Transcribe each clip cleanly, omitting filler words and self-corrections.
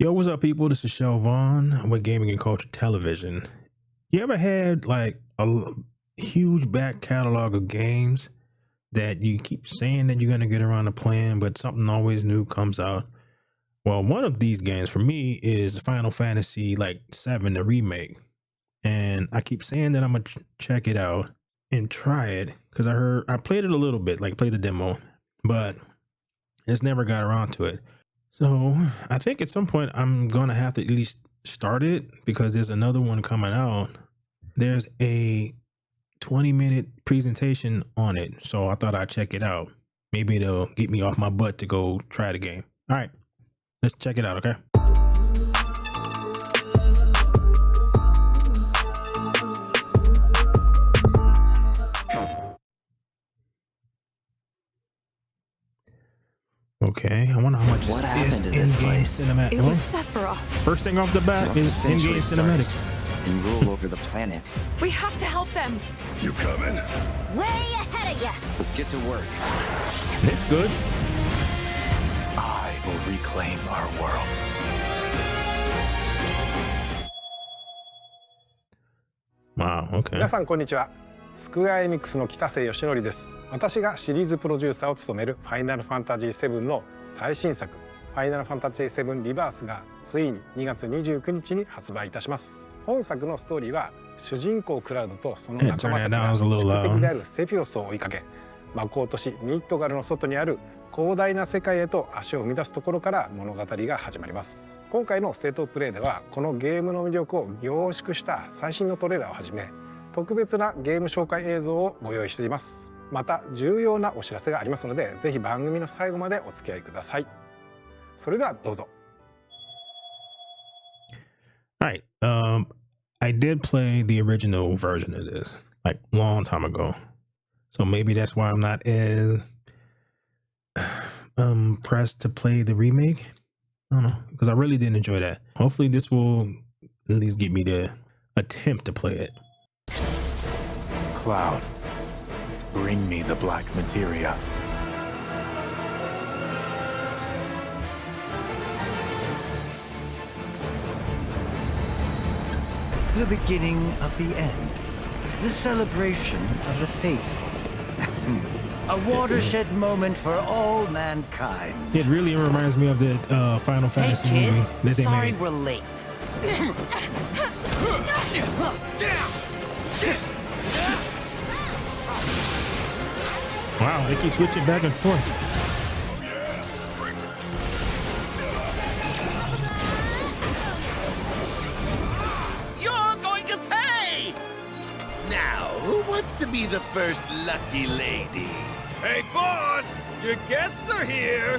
Yo, what's up, people? This is Shel Vaughn with Gaming and Culture Television. You ever had like huge back catalog of games that you keep saying that you're going to get around to playing, but something always new comes out? Well, one of these games for me is Final Fantasy like 7, the remake. And I keep saying that I'm going to check it out and try it because I played it a little bit, like played the demo, but it's never got around to it. So I think at some point I'm gonna have to at least start it because there's another one coming out. There's a 20-minute presentation on it, so I thought I'd check it out. Maybe it'll get me off my butt to go try the game. All right, let's check it out, okay? Okay, I wonder how much is in-game cinematic. It was Sephiroth. First thing off the bat is in-game cinematics. And rule over the planet. We have to help them. You coming? Way ahead of you. Let's get to work. It's good. I will reclaim our world. Wow, okay. 皆さんこんにちは。スクエアエニックスの北瀬義則です。私がシリーズプロデューサーを務めるファイナルファンタジー7の最新作ファイナルファンタジー7リバースがついに2月29日に発売いたします。本作のストーリーは主人公クラウドとその仲間たちが宿敵であるセフィオスを追いかけ、魔法都市ミッドガルの外にある広大な世界へと足を踏み出すところから物語が始まります。今回のステートプレイではこのゲームの魅力を凝縮した最新のトレーラーをはじめ特別なゲーム紹介映像をご用意しています。また重要なお知らせがありますので、ぜひ番組の最後までお付き合いください。それではどうぞ。All right. I did play the original version of this like a long time ago, so maybe that's why I'm not as pressed to play the remake. I don't know, because I really did enjoy that. Hopefully, this will at least get me to attempt to play it. Cloud, bring me the black materia. The beginning of the end. The celebration of the faithful. A watershed moment for all mankind. It really reminds me of the Final Fantasy movie that they sorry made. we're late. Wow, they keep switching back and forth. Who wants to be the first lucky lady? Hey, boss! Your guests are here!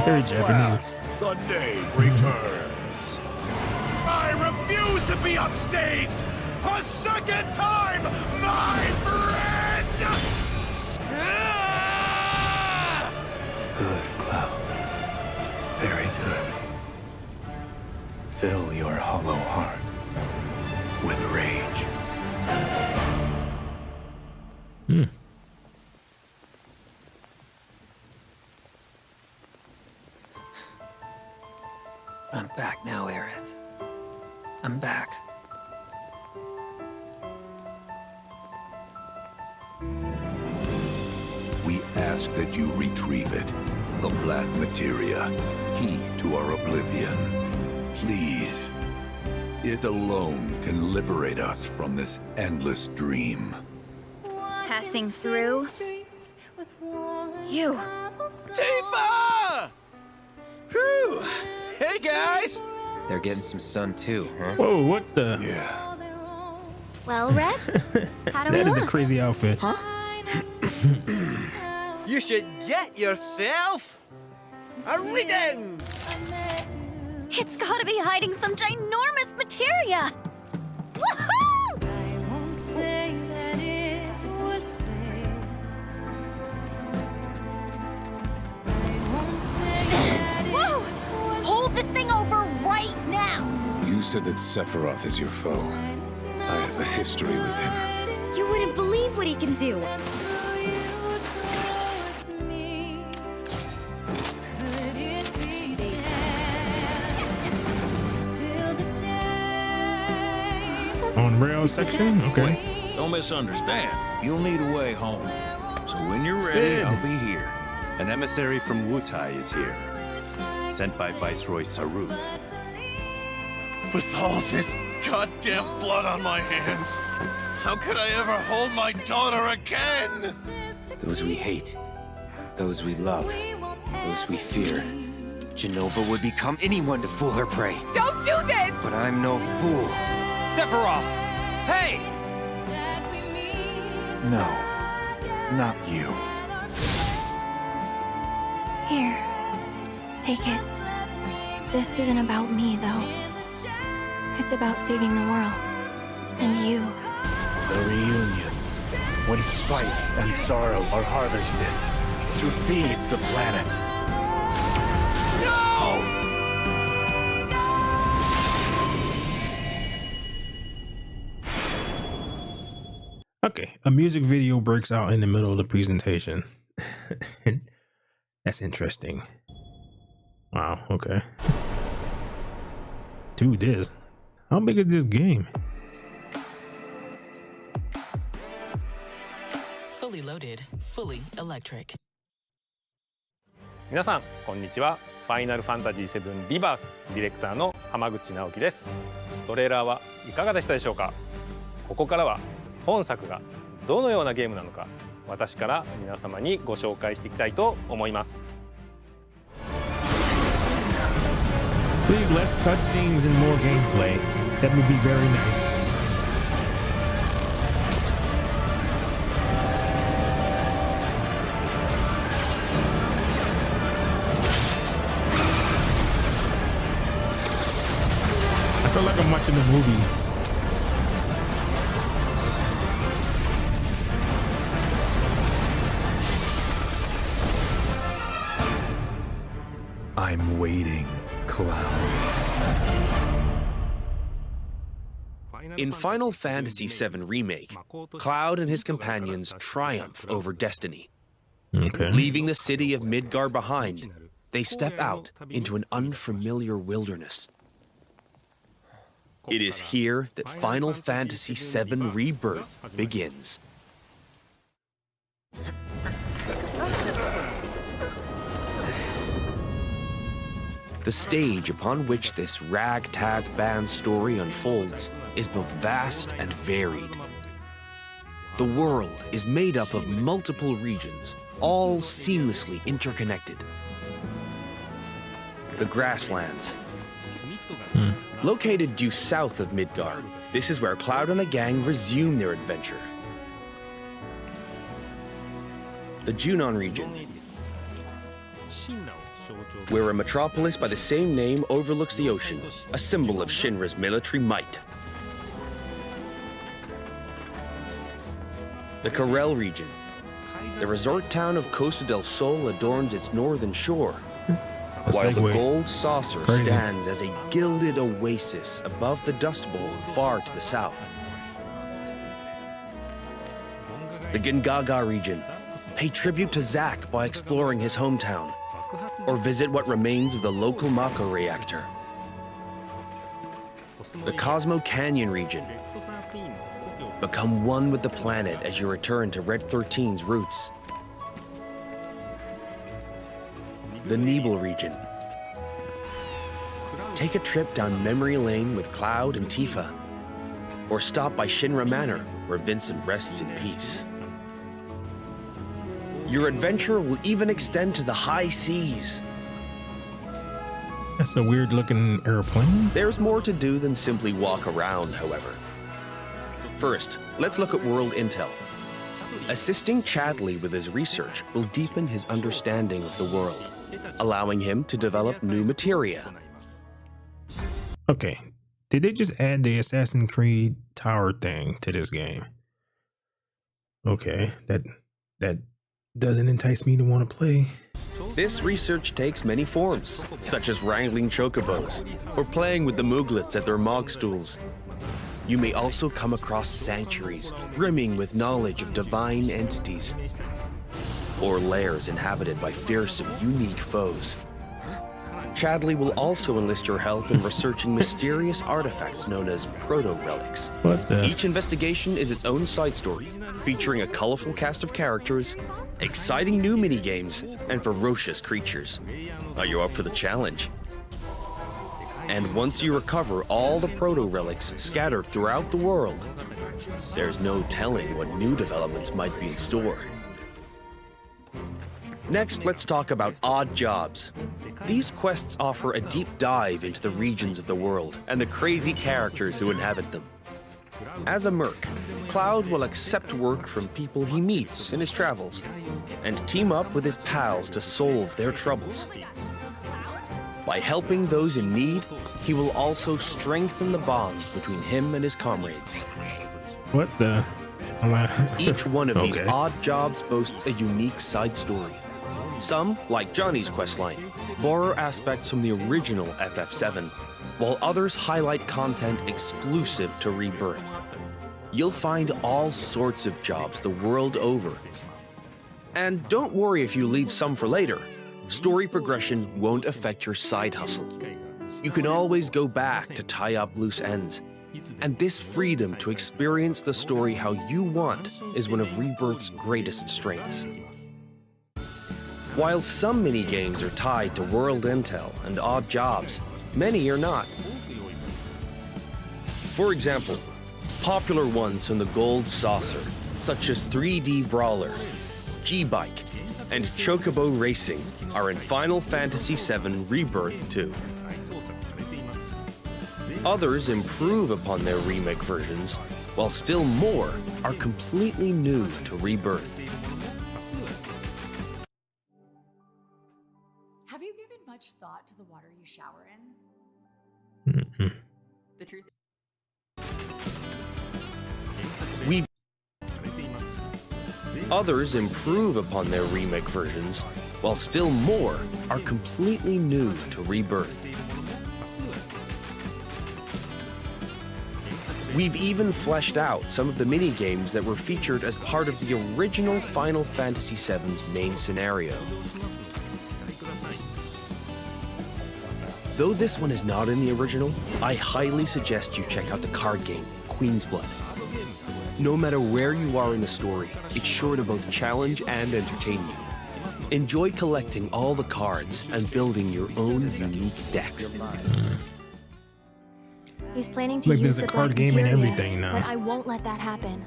Very Japanese. The knave returns. I refuse to be upstaged a second time, my friend! Good, Cloud. Very good. Fill your hollow heart with rage. I'm back now, Aerith. I'm back. We ask that you retrieve it. The black materia, key to our oblivion. Please. It alone can liberate us from this endless dream. Passing through. You. Tifa! Whew! Hey, guys! They're getting some sun too, huh? Whoa, what the? Yeah. Well, Red, how do we That is look? a crazy outfit. Huh? You should get yourself a reading! It's gotta be hiding some ginormous materia! Woohoo! Whoa! Hold this thing over right now! You said that Sephiroth is your foe. I have a history with him. You wouldn't believe what he can do. On rail section? Okay. Don't misunderstand. You'll need a way home. So when you're ready, Sid. I'll be here. An emissary from Wutai is here, sent by Viceroy Saru. With all this goddamn blood on my hands, how could I ever hold my daughter again? Those we hate, those we love, those we fear. Genova would become anyone to fool her prey. Don't do this! But I'm no fool. Sephiroth! Hey! No, not you. Here. Take it. This isn't about me, though. It's about saving the world. And you. The reunion, when spite and sorrow are harvested to feed the planet. Okay, a music video breaks out in the middle of the presentation. That's interesting. Wow, okay. Dude, this. How big is this game? Fully loaded, fully electric. 皆さんこんにちは。ファイナルファンタジー7リバースディレクターの浜口直樹です。トレーラーはいかがでしたでしょうか。ここからは本作がどのようなゲームなのか、私から皆様にご紹介していきたいと思います。 Please less cutscenes and more gameplay. That would be very nice. I feel like I'm watching a movie. I'm waiting, Cloud. In Final Fantasy VII Remake, Cloud and his companions triumph over destiny. Okay. Leaving the city of Midgar behind, they step out into an unfamiliar wilderness. It is here that Final Fantasy VII Rebirth begins. The stage upon which this ragtag band story unfolds is both vast and varied. The world is made up of multiple regions, all seamlessly interconnected. The Grasslands. Located due south of Midgar, this is where Cloud and the gang resume their adventure. The Junon region, where a metropolis by the same name overlooks the ocean, a symbol of Shinra's military might. The Karel region. The resort town of Costa del Sol adorns its northern shore, while the gold saucer stands as a gilded oasis above the Dust Bowl far to the south. The Gingaga region. Pay tribute to Zack by exploring his hometown, or visit what remains of the local Mako reactor. The Cosmo Canyon region. Become one with the planet as you return to Red 13's roots. The Nebel region. Take a trip down memory lane with Cloud and Tifa, or stop by Shinra Manor, where Vincent rests in peace. Your adventure will even extend to the high seas. That's a weird looking airplane. There's more to do than simply walk around, however. First, let's look at world intel. Assisting Chadley with his research will deepen his understanding of the world, allowing him to develop new materia. Okay, did they just add the Assassin's Creed tower thing to this game? Okay, that doesn't entice me to want to play. This research takes many forms, such as wrangling chocobos, or playing with the Mooglets at their Mog stools. You may also come across sanctuaries brimming with knowledge of divine entities, or lairs inhabited by fearsome, unique foes. Chadley will also enlist your help in researching mysterious artifacts known as proto-relics. What the? Each investigation is its own side story, featuring a colorful cast of characters, exciting new minigames, and ferocious creatures. Are you up for the challenge? And once you recover all the proto-relics scattered throughout the world, there's no telling what new developments might be in store. Next, let's talk about odd jobs. These quests offer a deep dive into the regions of the world and the crazy characters who inhabit them. As a merc, Cloud will accept work from people he meets in his travels and team up with his pals to solve their troubles. By helping those in need, he will also strengthen the bonds between him and his comrades. What the? Each one of these Okay. odd jobs boasts a unique side story. Some, like Johnny's questline, borrow aspects from the original FF7, while others highlight content exclusive to Rebirth. You'll find all sorts of jobs the world over. And don't worry if you leave some for later. Story progression won't affect your side hustle. You can always go back to tie up loose ends. And this freedom to experience the story how you want is one of Rebirth's greatest strengths. While some minigames are tied to world intel and odd jobs, many are not. For example, popular ones from the Gold Saucer, such as 3D Brawler, G-Bike, and Chocobo Racing, are in Final Fantasy VII Rebirth 2. Others improve upon their remake versions, while still more are completely new to Rebirth. Have you given much thought to the water you shower in? The truth. Others improve upon their remake versions, while still more are completely new to Rebirth. We've even fleshed out some of the mini-games that were featured as part of the original Final Fantasy VII's main scenario. Though this one is not in the original, I highly suggest you check out the card game, Queen's Blood. No matter where you are in the story, it's sure to both challenge and entertain you. Enjoy collecting all the cards and building your own unique decks. He's planning to Look, use there's a the card black game and materia, everything now. but I won't let that happen.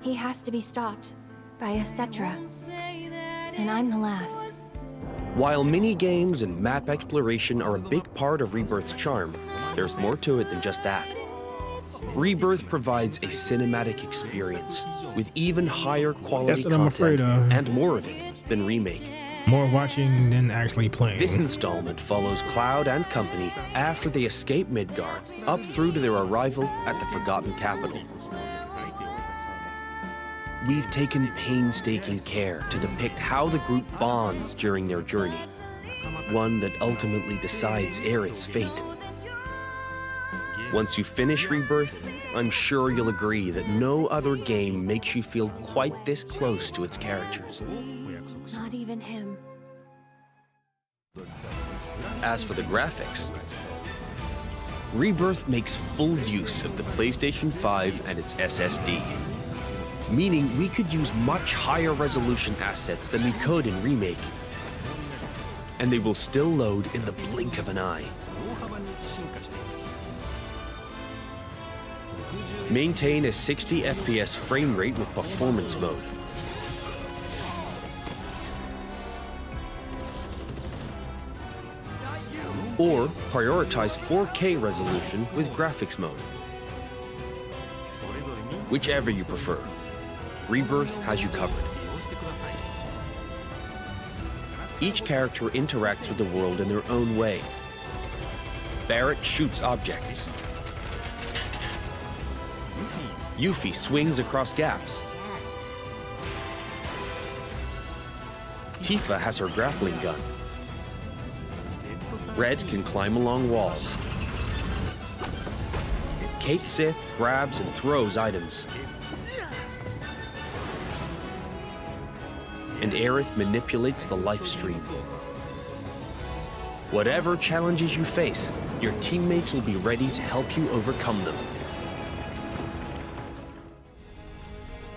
He has to be stopped by a Cetra, and I'm the last. While mini-games and map exploration are a big part of Rebirth's charm, there's more to it than just that. Rebirth provides a cinematic experience with even higher quality That's what I'm content afraid of. and more of it than Remake. More watching than actually playing. This installment follows Cloud and company after they escape Midgard, up through to their arrival at the Forgotten Capital. We've taken painstaking care to depict how the group bonds during their journey, one that ultimately decides Aerith's fate. Once you finish Rebirth, I'm sure you'll agree that no other game makes you feel quite this close to its characters. Not even him. As for the graphics, Rebirth makes full use of the PlayStation 5 and its SSD, meaning we could use much higher resolution assets than we could in Remake, and they will still load in the blink of an eye. Maintain a 60 FPS frame rate with performance mode. Or prioritize 4K resolution with graphics mode. Whichever you prefer, Rebirth has you covered. Each character interacts with the world in their own way. Barrett shoots objects. Yuffie swings across gaps. Tifa has her grappling gun. Red can climb along walls. Kate Sith grabs and throws items. And Aerith manipulates the life stream. Whatever challenges you face, your teammates will be ready to help you overcome them.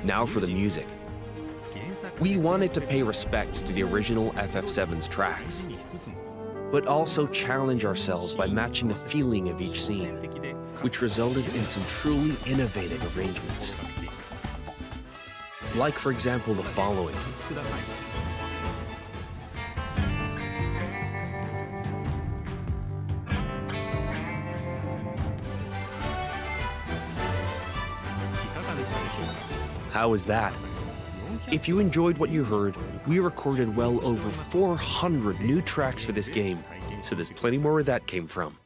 Now for the music. We wanted to pay respect to the original FF7's tracks, but also challenge ourselves by matching the feeling of each scene, which resulted in some truly innovative arrangements. Like, for example, the following. How was that? If you enjoyed what you heard, we recorded well over 400 new tracks for this game, so there's plenty more where that came from.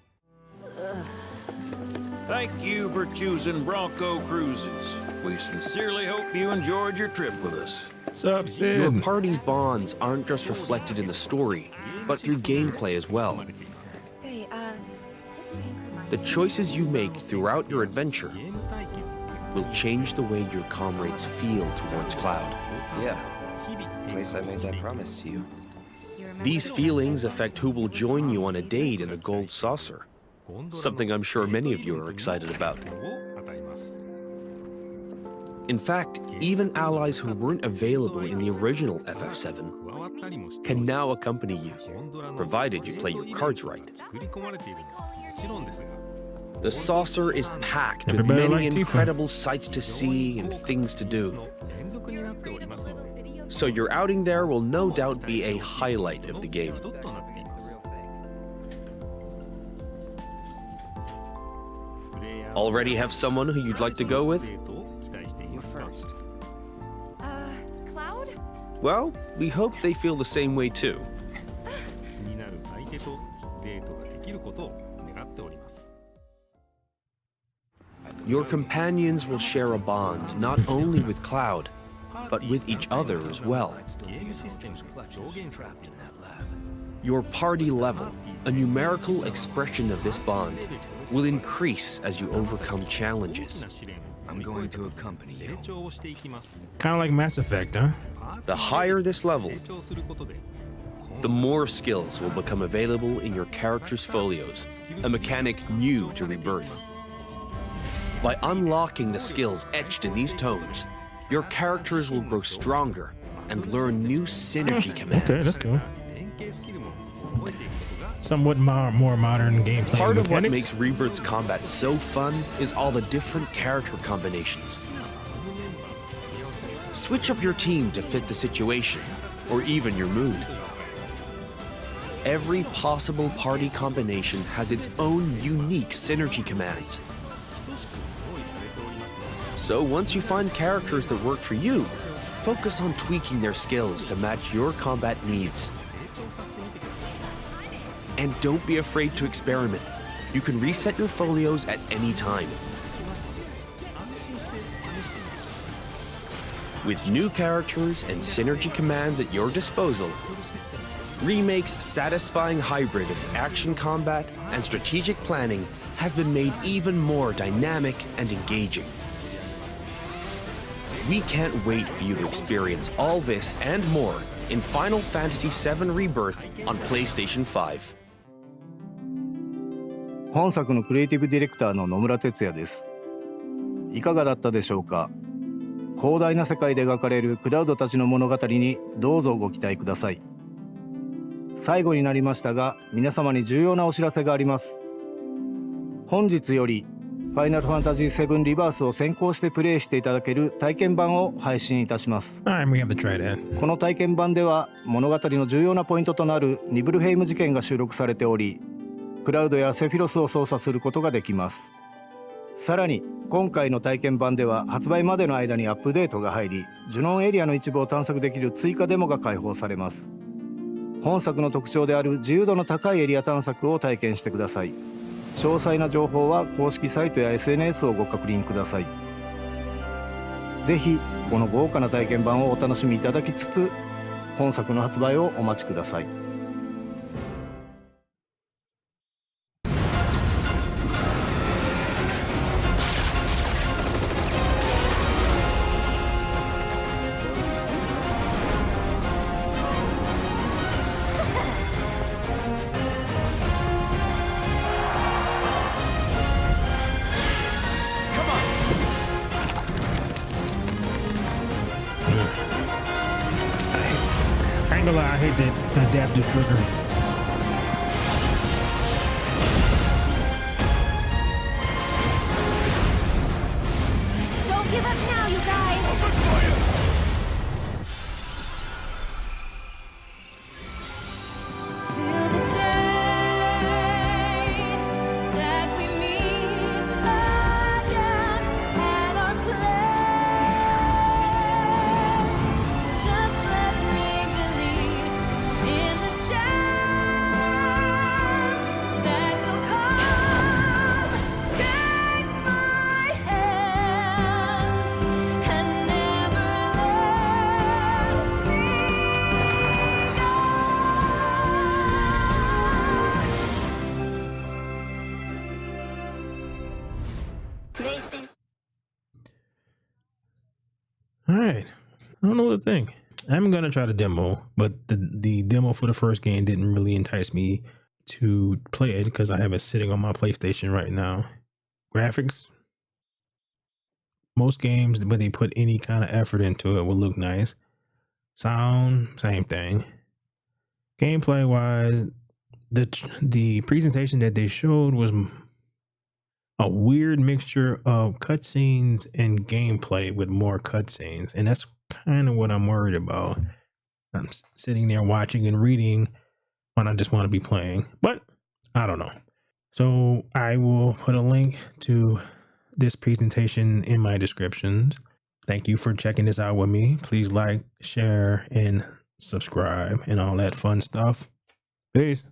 Thank you for choosing Bronco Cruises. We sincerely hope you enjoyed your trip with us. Sup, Sid? Your party's bonds aren't just reflected in the story, but through gameplay as well. The choices you make throughout your adventure will change the way your comrades feel towards Cloud. Yeah, at least I made that promise to you. These feelings affect who will join you on a date in a gold saucer, something I'm sure many of you are excited about. In fact, even allies who weren't available in the original FF7 can now accompany you, provided you play your cards right. The saucer is packed with many incredible sights to see and things to do. So your outing there will no doubt be a highlight of the game. Already have someone who you'd like to go with? You first. Cloud? Well, we hope they feel the same way too. Your companions will share a bond not only with Cloud, but with each other as well. Your party level, a numerical expression of this bond, will increase as you overcome challenges. I'm going to accompany you. Kind of like Mass Effect, huh? The higher this level, the more skills will become available in your character's folios, a mechanic new to Rebirth. By unlocking the skills etched in these tomes, your characters will grow stronger and learn new synergy commands. Okay, let's go. Somewhat more modern gameplay Part of what mechanics. makes Rebirth's combat so fun is all the different character combinations. Switch up your team to fit the situation, or even your mood. Every possible party combination has its own unique synergy commands. So once you find characters that work for you, focus on tweaking their skills to match your combat needs. And don't be afraid to experiment. You can reset your folios at any time. With new characters and synergy commands at your disposal, Remake's satisfying hybrid of action combat and strategic planning has been made even more dynamic and engaging. We can't wait for you to experience all this and more in Final Fantasy VII Rebirth on PlayStation 5. 本作のクリエイティブディレクターの野村哲也です。いかがだったでしょうか。広大な世界で描かれるクラウドたちの物語にどうぞご期待ください。最後になりましたが、皆様に重要なお知らせがあります。本日よりファイナルファンタジー7リバースを先行してプレイしていただける体験版を配信いたします。この体験版では物語の重要なポイントとなるニブルヘイム事件が収録されており、クラウドやセフィロスを操作することができます。さらに今回の体験版では発売までの間にアップデートが入り、ジュノンエリアの一部を探索できる追加デモが開放されます。本作の特徴である自由度の高いエリア探索を体験してください。詳細な情報は公式サイトや SNS をご確認ください。ぜひこの豪華な体験版をお楽しみいただきつつ、本作の発売をお待ちください。ain't gonna lie, I hate that adaptive trigger. Don't give up now, you guys! Till the day that we meet again at our place. Just let me believe in the chance that will come. Take my hand and never let me All right, I don't know what to think. I'm gonna try the demo, but the demo for the first game didn't really entice me to play it because I have it sitting on my PlayStation right now. Graphics, most games, when they put any kind of effort into it, will look nice. Sound, same thing. Gameplay wise, the presentation that they showed was a weird mixture of cutscenes and gameplay with more cutscenes, and that's kind of what I'm worried about. I'm sitting there watching and reading when I just want to be playing, but I don't know. So I will put a link to this presentation in my descriptions. Thank you for checking this out with me. Please like, share, and subscribe and all that fun stuff. Peace.